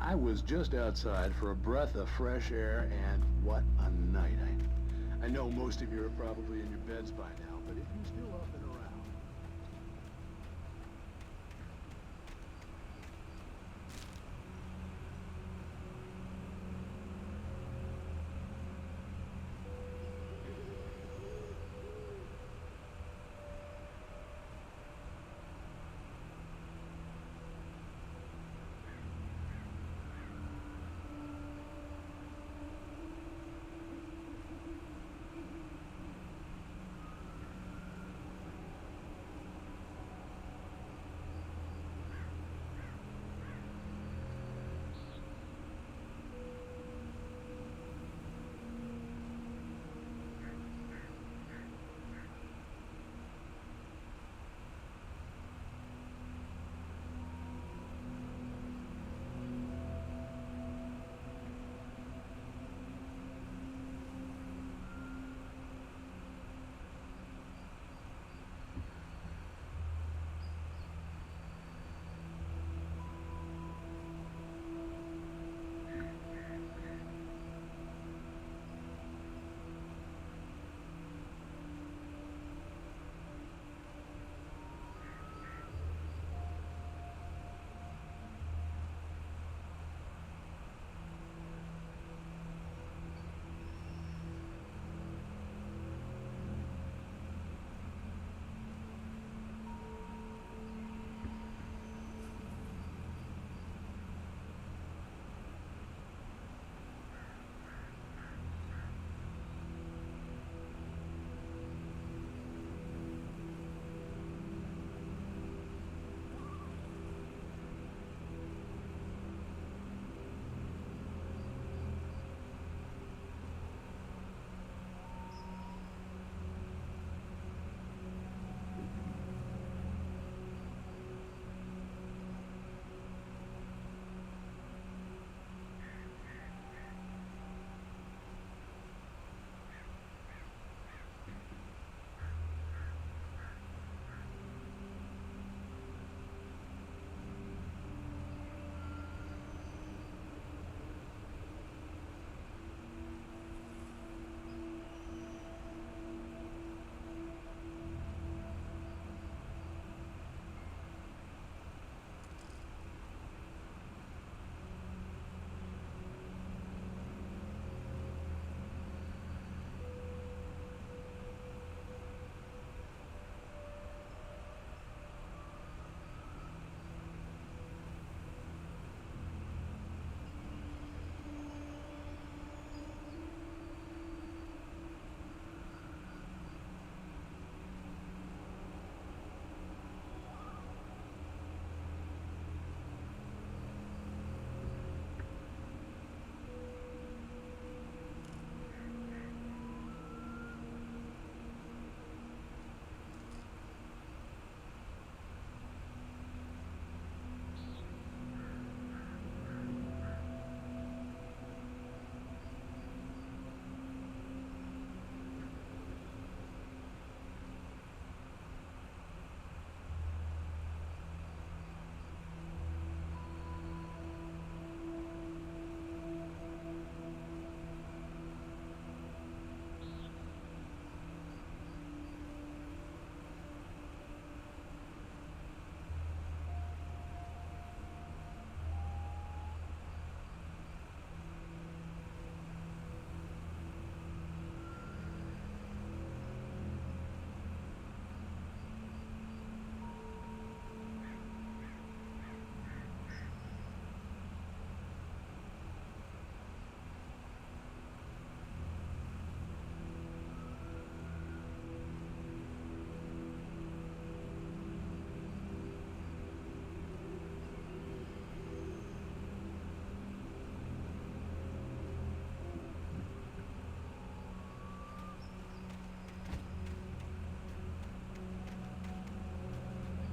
I was just outside for a breath of fresh air, and what a night. I know most of you are probably in your beds by now, but if you're still up and around...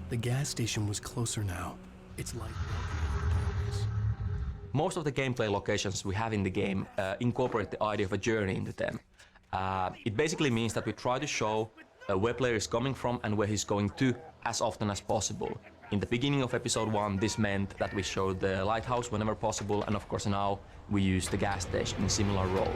The gas station was closer now. Its light welcomed the darkness. Most of the gameplay locations we have in the game incorporate the idea of a journey into them. It basically means that we try to show where player is coming from and where he's going to as often as possible. In the beginning of episode 1, this meant that we showed the lighthouse whenever possible, and of course now we use the gas station in similar role.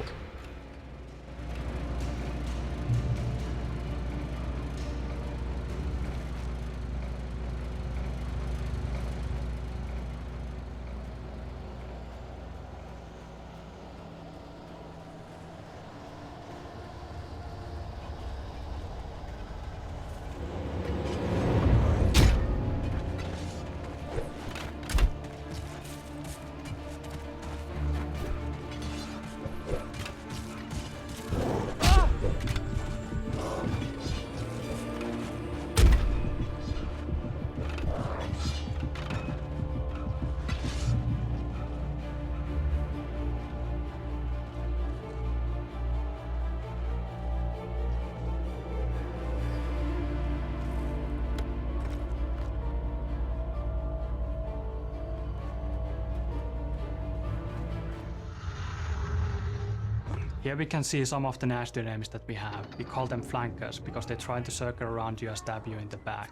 Here we can see some of the nasty names that we have. We call them flankers because they try to circle around you and stab you in the back,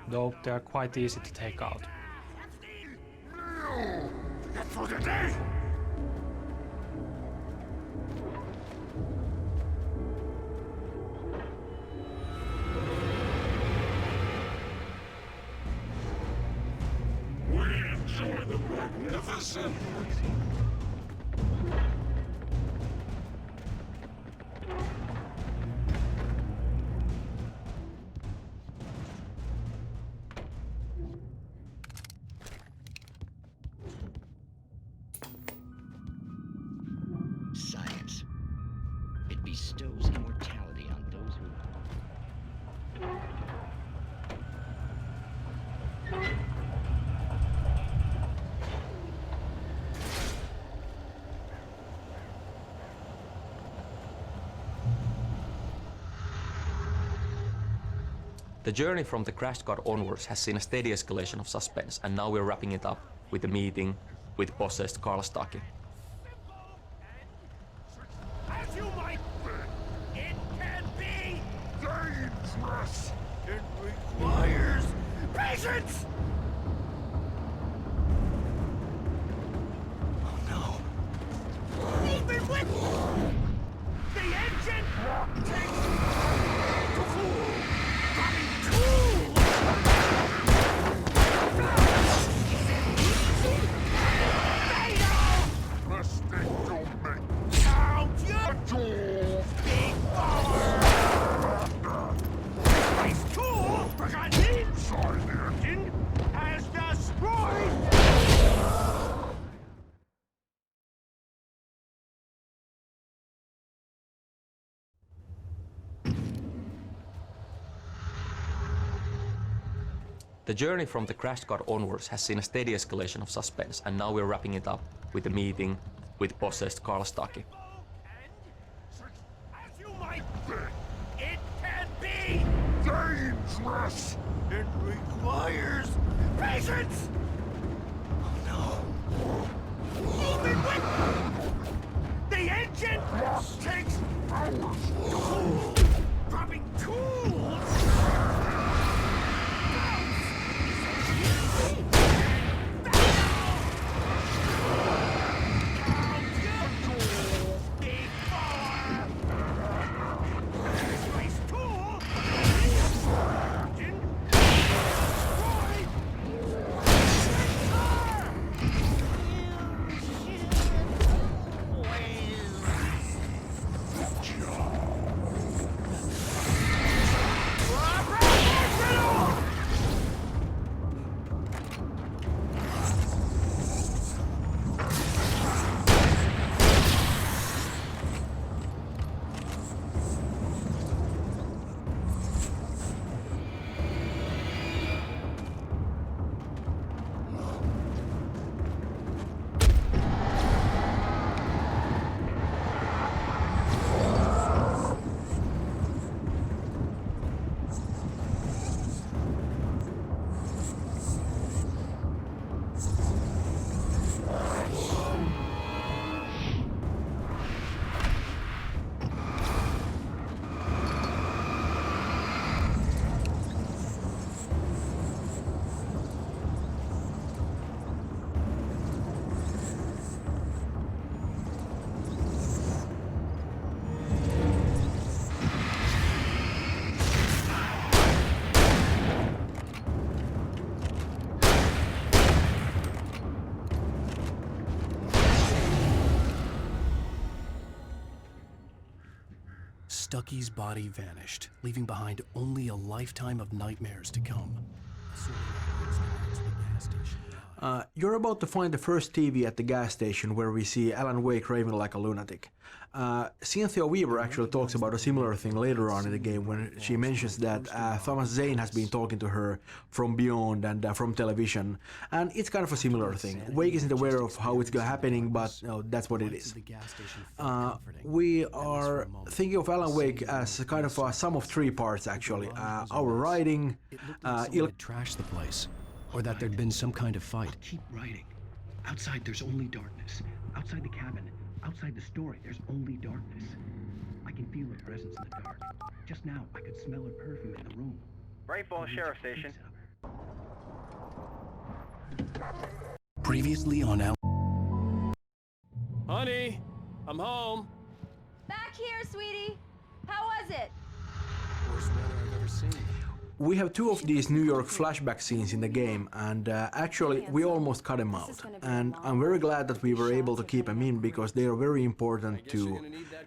though they are quite easy to take out. That's for today! We enjoy the magnificent! Science. It bestows immortality on those who... The journey from the crash car onwards has seen a steady escalation of suspense, and now we're wrapping it up with a meeting with possessed Carl Stucky. As you might think, it can be dangerous. It requires patience. Oh no! Even with the engine takes to cool, dropping cool. Mistake don't make. Count your jewels, big baller. Nice tool, forgot inside the engine has destroyed. The journey from the crash car onwards has seen a steady escalation of suspense, and now we're wrapping it up with a meeting with possessed Carl Stucky. As you might think, it can be dangerous. It requires patience. Oh no! Even with the engine takes hours to cool, dropping tools. Stucky's body vanished, leaving behind only a lifetime of nightmares to come. You're about to find the first TV at the gas station where we see Alan Wake raving like a lunatic. Cynthia Weaver actually talks about a similar thing later on in the game when she mentions that Thomas Zane has been talking to her from beyond and from television, and it's kind of a similar thing. Wake isn't aware of how it's happening, but that's what it is. We are thinking of Alan Wake as kind of a sum of three parts actually. Our writing, trash the place, or that there'd been some kind of fight. Keep writing. Outside there's only darkness. Outside the cabin, outside the story, there's only darkness. I can feel her presence in the dark. Just now, I could smell her perfume in the room. Braifull Sheriff Station. Previously on Honey, I'm home. Back here, sweetie. How was it? Worst weather I've ever seen. we have two of these New York flashback scenes in the game, and actually we almost cut them out. And I'm very glad that we were able to keep them in because they are very important to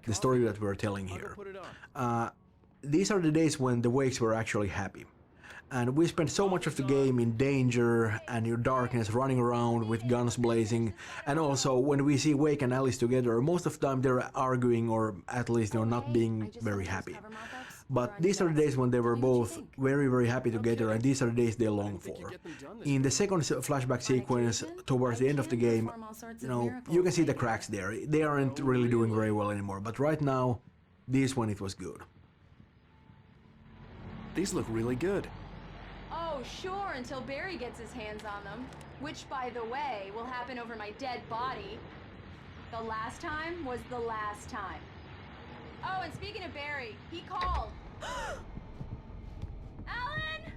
the story that we're telling here. These are the days when the Wakes were actually happy. And we spent so much of the game in danger and in darkness, running around with guns blazing. And also, when we see Wake and Alice together, most of the time they're arguing or at least not being very happy. But these are the days when they were both very, very happy together, and these are the days they long for. In the second flashback sequence, towards the end of the game, you can see the cracks there. They aren't really doing very well anymore, but right now, this one it was good. These look really good. Oh, sure, until Barry gets his hands on them. Which, by the way, will happen over my dead body. The last time was the last time. Oh, and speaking of Barry, he called. Alan!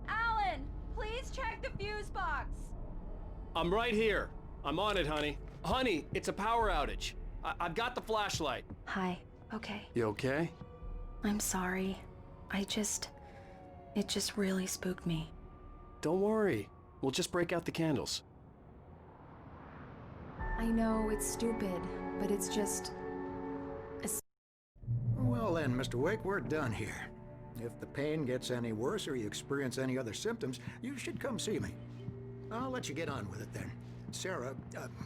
Alan, please check the fuse box. I'm right here. I'm on it, honey. Honey, it's a power outage. I've got the flashlight. Hi. Okay. You okay? I'm sorry. It just really spooked me. Don't worry. We'll just break out the candles. I know it's stupid, but it's just... Well then, Mr. Wake, we're done here. If the pain gets any worse or you experience any other symptoms, you should come see me. I'll let you get on with it then. Sarah,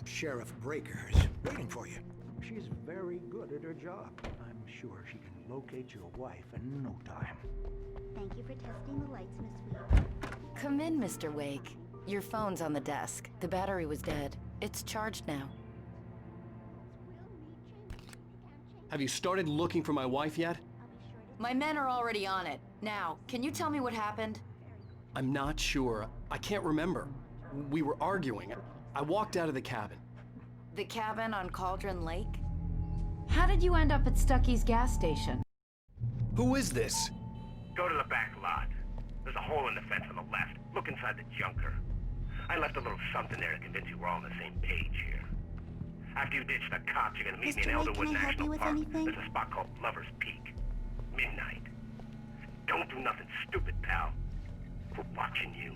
Sheriff Breaker, is waiting for you. She's very good at her job. I'm sure she can locate your wife in no time. Thank you for testing the lights, Miss Weaver. Come in, Mr. Wake. Your phone's on the desk. The battery was dead. It's charged now. Have you started looking for my wife yet? My men are already on it. Now, can you tell me what happened? I'm not sure. I can't remember. We were arguing. I walked out of the cabin. The cabin on Cauldron Lake? How did you end up at Stucky's gas station? Who is this? Go to the back lot. There's a hole in the fence on the left. Look inside the junker. I left a little something there to convince you we're all on the same page here. After you ditch the cops, you're gonna meet me in Elderwood National Park. There's a spot called Lover's Peak. Midnight. Don't do nothing stupid, pal. We're watching you.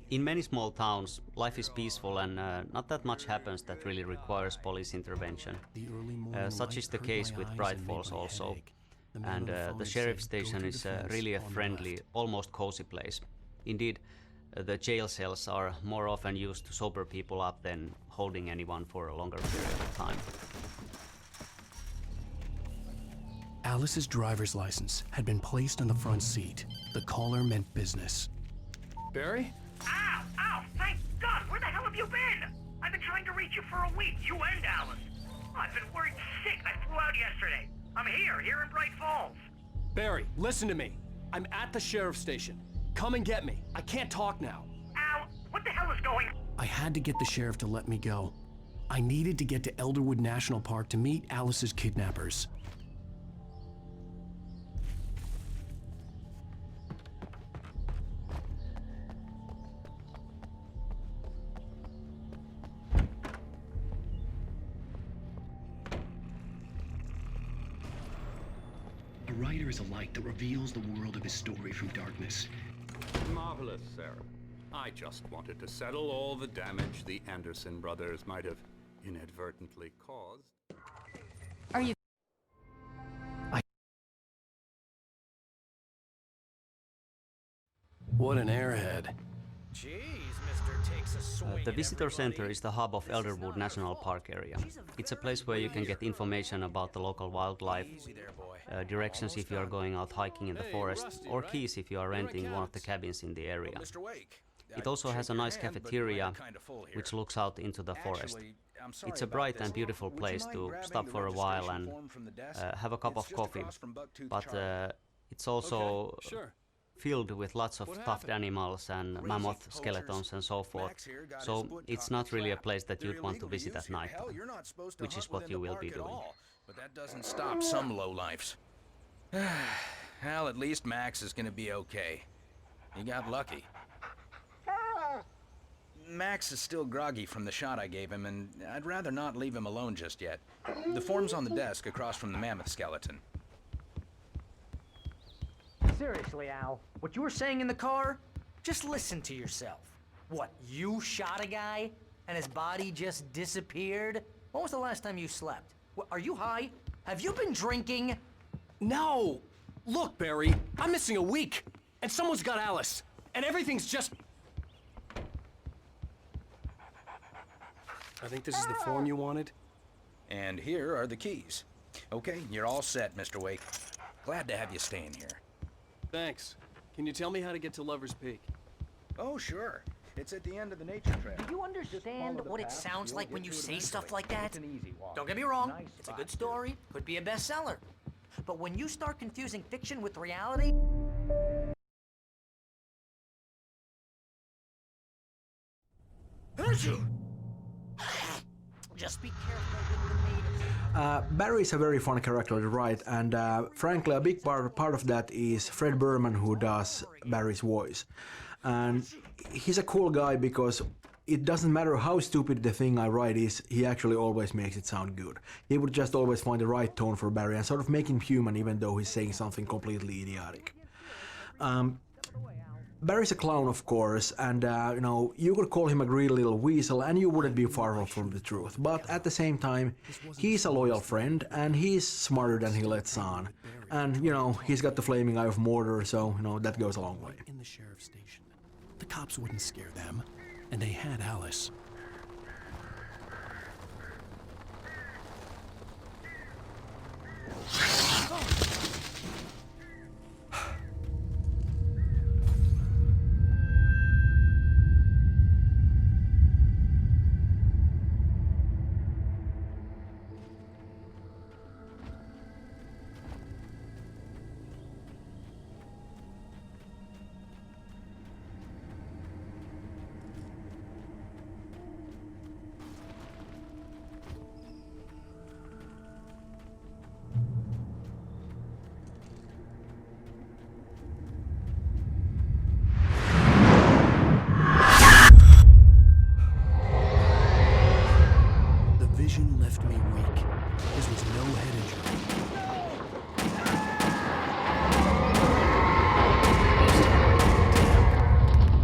In many small towns, life is peaceful and not that much happens that really requires police intervention. Such is the case with Braight-Folls also. And the sheriff station is really a friendly, almost cozy place. Indeed, the jail cells are more often used to sober people up than holding anyone for a longer period of time. Alice's driver's license had been placed on the front seat. The caller meant business. Barry? Ow! Ow! Thank God! Where the hell have you been? I've been trying to reach you for a week, you and Alice. Oh, I've been worried sick. I flew out yesterday. I'm here in Braight-Folls. Barry, listen to me. I'm at the sheriff's station. Come and get me. I can't talk now. Ow! What the hell is going on? I had to get the sheriff to let me go. I needed to get to Elderwood National Park to meet Alice's kidnappers. A writer is a light that reveals the world of his story from darkness. Marvelous, Sarah. I just wanted to settle all the damage the Anderson brothers might have inadvertently caused. Are you... What an airhead. The visitor center is the hub of Elderwood National Park area. It's a place where you can get information about the local wildlife, directions if you are going out hiking in the forest, or keys if you are renting one of the cabins in the area. It also has a nice cafeteria, which looks out into the forest. It's a bright and beautiful place to stop for a while and have a cup of coffee, but it's also filled with lots of stuffed animals and mammoth skeletons and so forth. So it's not really a place that you'd want to visit at night, which is what you will be doing. But that doesn't stop some lowlifes. Well, at least Max is gonna be okay. He got lucky. Max is still groggy from the shot I gave him, and I'd rather not leave him alone just yet. The form's on the desk across from the mammoth skeleton. Seriously, Al, what you were saying in the car? Just listen to yourself. What, you shot a guy and his body just disappeared? When was the last time you slept? What, are you high? Have you been drinking? No! Look, Barry, I'm missing a week, and someone's got Alice, and everything's just... I think this is the form you wanted. And here are the keys. Okay, you're all set, Mr. Wake. Glad to have you staying here. Thanks. Can you tell me how to get to Lover's Peak? Oh, sure. It's at the end of the nature trail. Do you understand what it sounds like when you say stuff like that? Don't get me wrong, it's a good story, could be a bestseller. But when you start confusing fiction with reality... Just be careful with the natives. Barry is a very funny character to write, and frankly a big part of that is Fred Berman, who does Barry's voice. And he's a cool guy because it doesn't matter how stupid the thing I write is, he actually always makes it sound good. He would just always find the right tone for Barry and sort of make him human even though he's saying something completely idiotic. Barry's a clown, of course, and you know, you could call him a greedy little weasel and you wouldn't be far off from the truth. But at the same time, he's a loyal friend and he's smarter than he lets on. And, you know, he's got the flaming eye of Mordor, so, you know, that goes a long way. In the sheriff's station. The cops wouldn't scare them, and they had Alice. Left me weak. This was no head injury.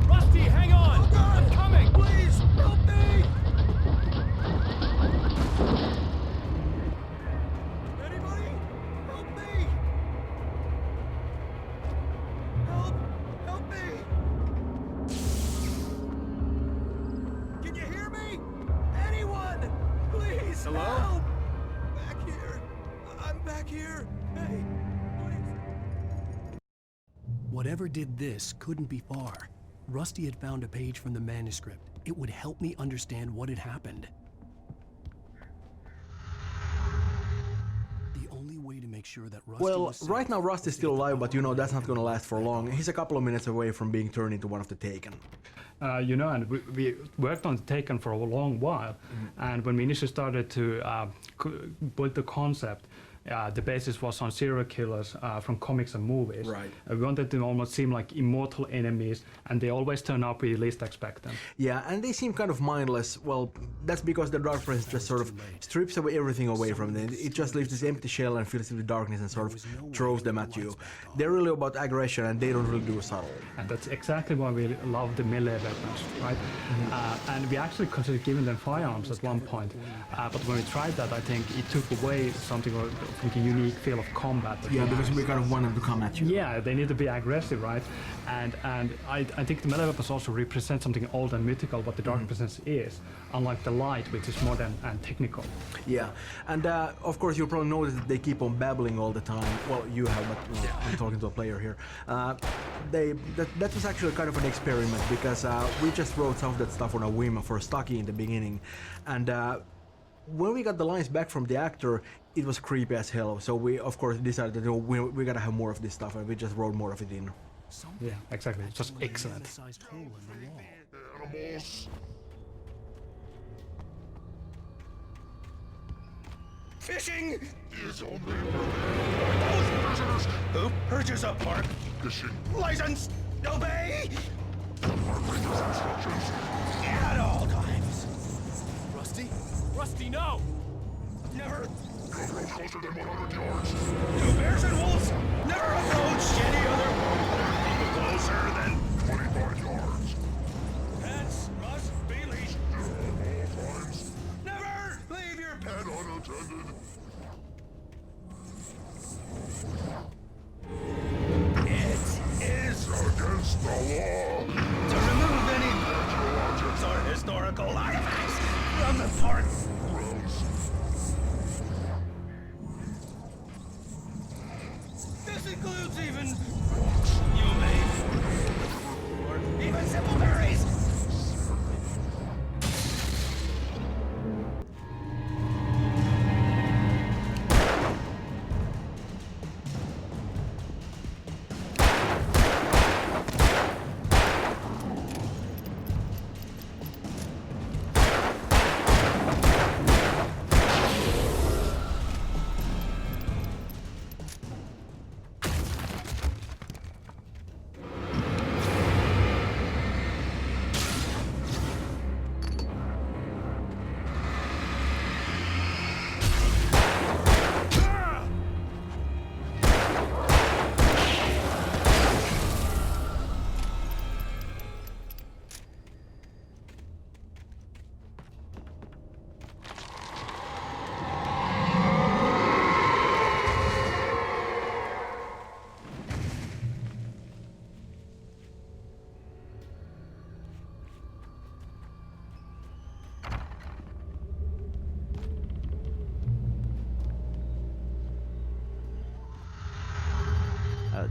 Rusty, hang on! Oh God, I'm coming! Please, help me! Anybody? Help me! Help me! Can you hear me? Anyone? Please, hello? Help! Back here! I'm back here! Hey, please! Whatever did this couldn't be far. Rusty had found a page from the manuscript. It would help me understand what had happened. The only way to make sure that Rusty Well, right now Rusty's still alive, but you know that's not gonna last for long. He's a couple of minutes away from being turned into one of the Taken. You know, and we worked on Taken for a long while, and when we initially started to build the concept, the basis was on serial killers from comics and movies. Right. We wanted to almost seem like immortal enemies, and they always turn up when you least expect them. Yeah, and they seem kind of mindless. Well, that's because the dark presence just sort of strips away everything away from them. It just leaves this empty shell and fills it with darkness and sort of throws them at you. They're really about aggression, and they don't really do subtle. And that's exactly why we love the melee weapons, right? And we actually considered giving them firearms at one point, but when we tried that, I think it took away something like a unique feel of combat. Yeah, because we kind of want them to come at you. Yeah, they need to be aggressive, right? And I think the melee weapons also represent something old and mythical, what the dark presence is, unlike the light, which is modern and technical. Yeah, and of course you probably noticed that they keep on babbling all the time. Well, you have, but I'm talking to a player here. That was actually kind of an experiment, because we just wrote some of that stuff on a whim for Stucky in the beginning, and when we got the lines back from the actor, it was creepy as hell. So we, of course, decided that we gotta have more of this stuff, and we just wrote more of it in. Yeah, exactly. It's just excellent. Animals. Fishing is only those prisoners who purchase a park fishing license. Obey the park ranger's instructions at all times. Rusty? Rusty, no! Never. Don't approach closer than 100 yards. To bears and wolves, never approach any other closer than 25 yards. Pets must be leashed. At all times. Never leave your pet unattended. It is against the law to remove any natural objects or historical artifacts from the park grounds. This includes even you may, or even simple berries.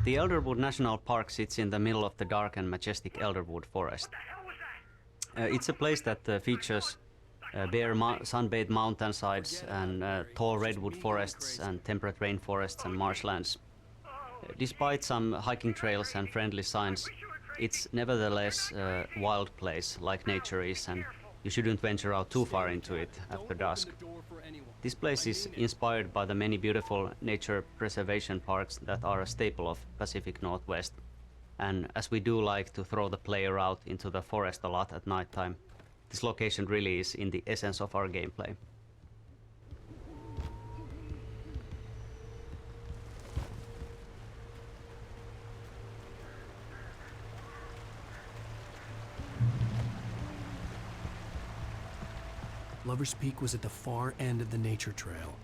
The Elderwood National Park sits in the middle of the dark and majestic Elderwood Forest. It's a place that features bare sun-bathed mountainsides and tall redwood forests and temperate rainforests and marshlands. Despite some hiking trails and friendly signs, it's nevertheless a wild place like nature is, and you shouldn't venture out too far into it after dusk. This place is inspired by the many beautiful nature preservation parks that are a staple of Pacific Northwest. And as we do like to throw the player out into the forest a lot at nighttime, this location really is in the essence of our gameplay. Lover's Peak was at the far end of the nature trail.